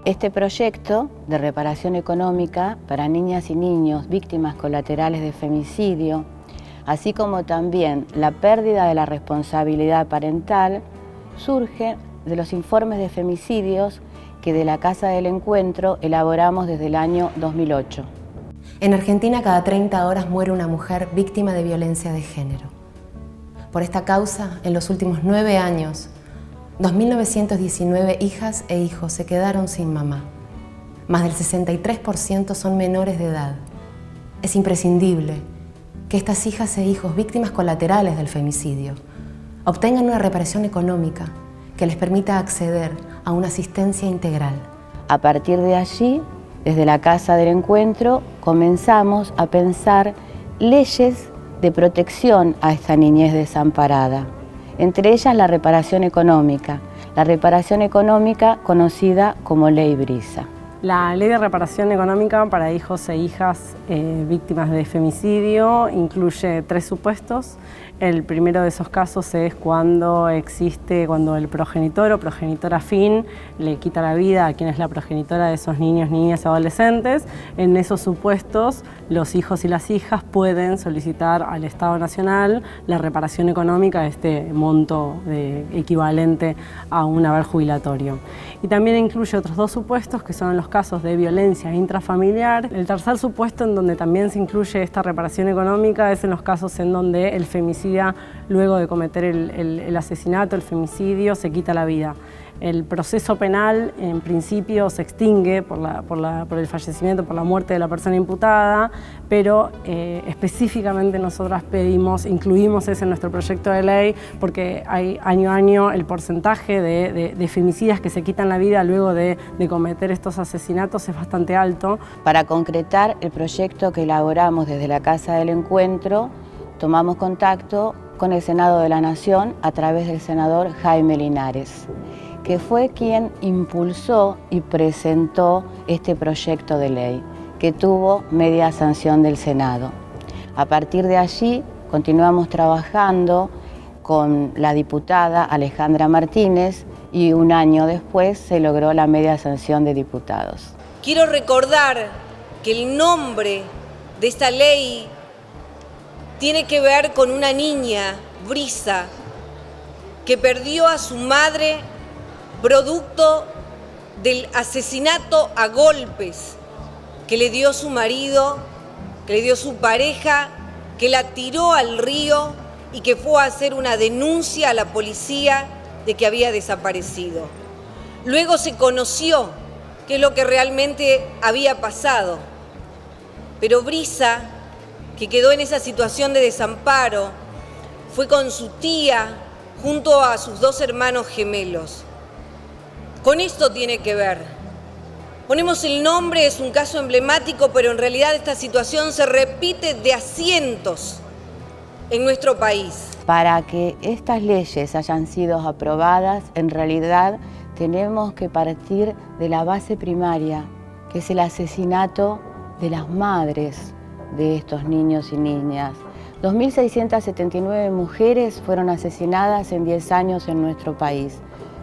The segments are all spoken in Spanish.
Este proyecto de reparación económica para niñas y niños víctimas colaterales de femicidio, así como también la pérdida de la responsabilidad parental, surge de los informes de femicidios que de la Casa del Encuentro elaboramos desde el año 2008. En Argentina, cada 30 horas muere una mujer víctima de violencia de género. Por esta causa, en los últimos 9 años, 2.919 hijas e hijos se quedaron sin mamá. Más del 63% son menores de edad. Es imprescindible que estas hijas e hijos víctimas colaterales del femicidio obtengan una reparación económica que les permita acceder a una asistencia integral. A partir de allí, desde la Casa del Encuentro, comenzamos a pensar leyes de protección a esta niñez desamparada. Entre ellas la reparación económica conocida como Ley Brisa. La Ley de Reparación Económica para hijos e hijas víctimas de femicidio incluye 3 supuestos. El primero de esos casos es cuando el progenitor o progenitora afín le quita la vida a quien es la progenitora de esos niños, niñas y adolescentes. En esos supuestos, los hijos y las hijas pueden solicitar al Estado Nacional la reparación económica de este monto equivalente a un haber jubilatorio. Y también incluye otros 2 supuestos que son los casos de violencia intrafamiliar. El tercer supuesto en donde también se incluye esta reparación económica es en los casos en donde el femicida, luego de cometer el asesinato, el femicidio, se quita la vida. El proceso penal en principio se extingue por el fallecimiento, por la muerte de la persona imputada, pero específicamente nosotras incluimos eso en nuestro proyecto de ley porque hay año a año el porcentaje de femicidas que se quitan la vida luego de cometer estos asesinatos es bastante alto. Para concretar el proyecto que elaboramos desde la Casa del Encuentro, tomamos contacto con el Senado de la Nación a través del senador Jaime Linares, que fue quien impulsó y presentó este proyecto de ley, que tuvo media sanción del Senado. A partir de allí, continuamos trabajando con la diputada Alejandra Martínez y un año después se logró la media sanción de diputados. Quiero recordar que el nombre de esta ley tiene que ver con una niña, Brisa, que perdió a su madre producto del asesinato a golpes que le dio su marido, que le dio su pareja, que la tiró al río y que fue a hacer una denuncia a la policía de que había desaparecido. Luego se conoció qué es lo que realmente había pasado, pero Brisa, que quedó en esa situación de desamparo, fue con su tía junto a sus 2 hermanos gemelos. Con esto tiene que ver. Ponemos el nombre, es un caso emblemático, pero en realidad esta situación se repite de a cientos en nuestro país. Para que estas leyes hayan sido aprobadas, en realidad tenemos que partir de la base primaria, que es el asesinato de las madres de estos niños y niñas. 2.679 mujeres fueron asesinadas en 10 años en nuestro país.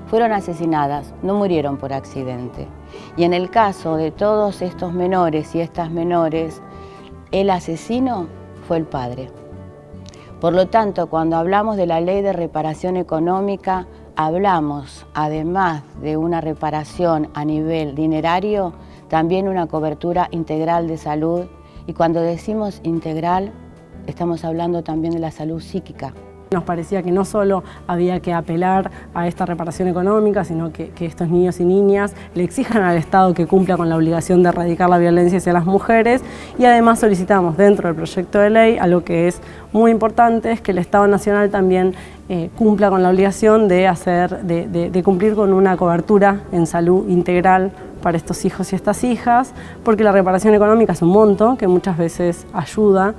Fueron asesinadas, no murieron por accidente. Y en el caso de todos estos menores y estas menores, el asesino fue el padre. Por lo tanto, cuando hablamos de la Ley de Reparación Económica, hablamos, además de una reparación a nivel dinerario, también una cobertura integral de salud. Y cuando decimos integral, estamos hablando también de la salud psíquica. Nos parecía que no solo había que apelar a esta reparación económica, sino que estos niños y niñas le exijan al Estado que cumpla con la obligación de erradicar la violencia hacia las mujeres y además solicitamos dentro del proyecto de ley algo que es muy importante, es que el Estado Nacional también cumpla con la obligación de cumplir con una cobertura en salud integral para estos hijos y estas hijas, porque la reparación económica es un monto que muchas veces ayuda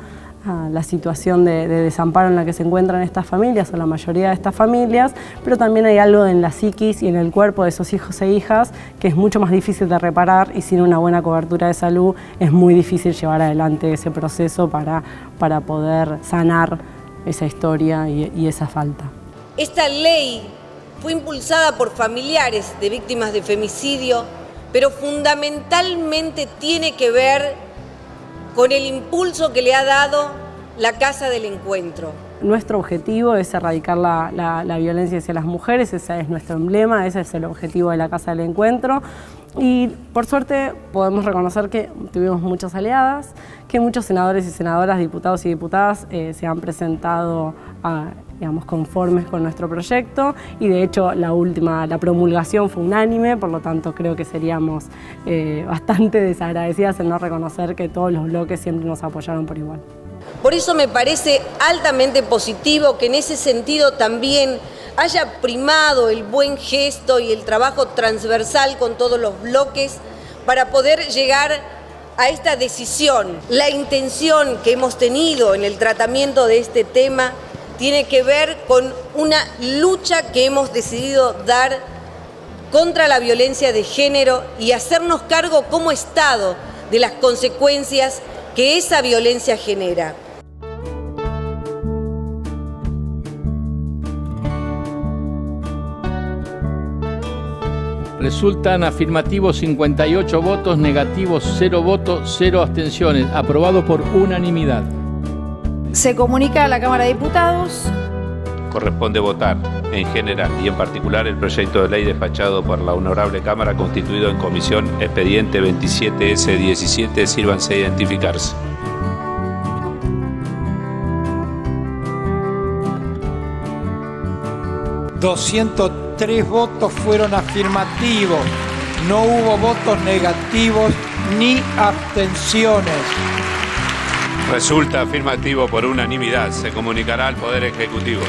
a la situación de desamparo en la que se encuentran estas familias o la mayoría de estas familias, pero también hay algo en la psiquis y en el cuerpo de esos hijos e hijas que es mucho más difícil de reparar y sin una buena cobertura de salud es muy difícil llevar adelante ese proceso para poder sanar esa historia y esa falta. Esta ley fue impulsada por familiares de víctimas de femicidio, pero fundamentalmente tiene que ver con el impulso que le ha dado la Casa del Encuentro. Nuestro objetivo es erradicar la violencia hacia las mujeres, ese es nuestro emblema, ese es el objetivo de la Casa del Encuentro. Y por suerte podemos reconocer que tuvimos muchas aliadas, que muchos senadores y senadoras, diputados y diputadas se han presentado digamos, conformes con nuestro proyecto, y de hecho la promulgación fue unánime, por lo tanto creo que seríamos bastante desagradecidas en no reconocer que todos los bloques siempre nos apoyaron por igual. Por eso me parece altamente positivo que en ese sentido también haya primado el buen gesto y el trabajo transversal con todos los bloques para poder llegar a esta decisión. La intención que hemos tenido en el tratamiento de este tema tiene que ver con una lucha que hemos decidido dar contra la violencia de género y hacernos cargo como Estado de las consecuencias que esa violencia genera. Resultan afirmativos 58 votos, negativos 0 votos, 0 abstenciones. Aprobado por unanimidad. Se comunica a la Cámara de Diputados. Corresponde votar, en general y en particular, el proyecto de ley despachado por la Honorable Cámara, constituido en comisión, expediente 27S17. Sírvanse a identificarse. ...203 votos fueron afirmativos, no hubo votos negativos ni abstenciones. Resulta afirmativo por unanimidad. Se comunicará al Poder Ejecutivo.